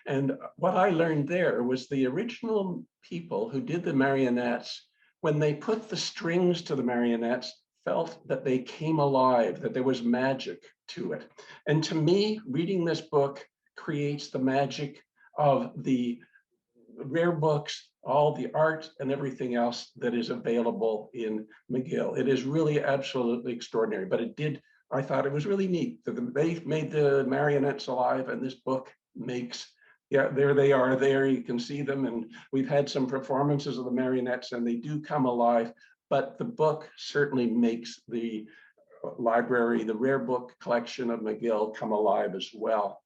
And what I learned there was the original people who did the marionettes, when they put the strings to the marionettes, felt that they came alive, that there was magic to it. And to me, reading this book creates the magic of the rare books, all the art and everything else that is available in McGill. It is really absolutely extraordinary, but I thought it was really neat that they made the marionettes alive, and this book makes, yeah, there they are there, you can see them, and we've had some performances of the marionettes and they do come alive, but the book certainly makes the library, the rare book collection of McGill come alive as well.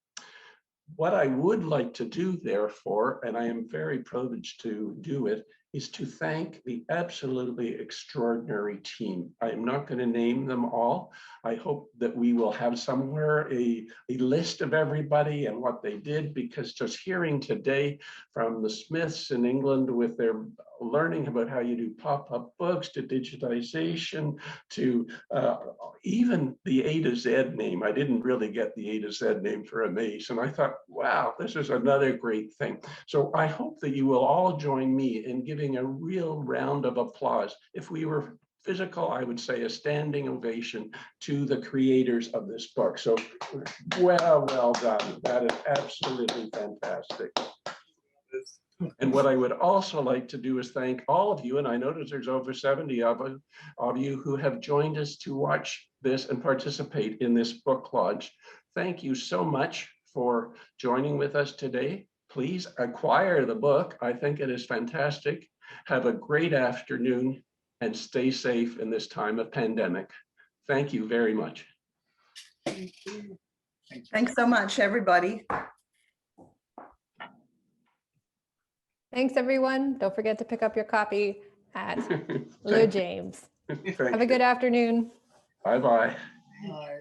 What I would like to do, therefore, and I am very privileged to do it, is to thank the absolutely extraordinary team. I am not going to name them all. I hope that we will have somewhere a list of everybody and what they did, because just hearing today from the Smiths in England with their learning about how you do pop-up books, to digitization, to even the A to Z name. I didn't really get the A to Z name for AMAZE, and I thought, wow, this is another great thing. So I hope that you will all join me in giving a real round of applause. If we were physical, I would say a standing ovation to the creators of this book. So well done. That is absolutely fantastic. And what I would also like to do is thank all of you, and I notice there's over 70 of you who have joined us to watch this and participate in this book launch. Thank you so much for joining with us today. Please acquire the book. I think it is fantastic. Have a great afternoon and stay safe in this time of pandemic. Thank you very much. Thanks so much, everybody. Thanks, everyone. Don't forget to pick up your copy at Le James. Have a good afternoon. Bye-bye. Bye.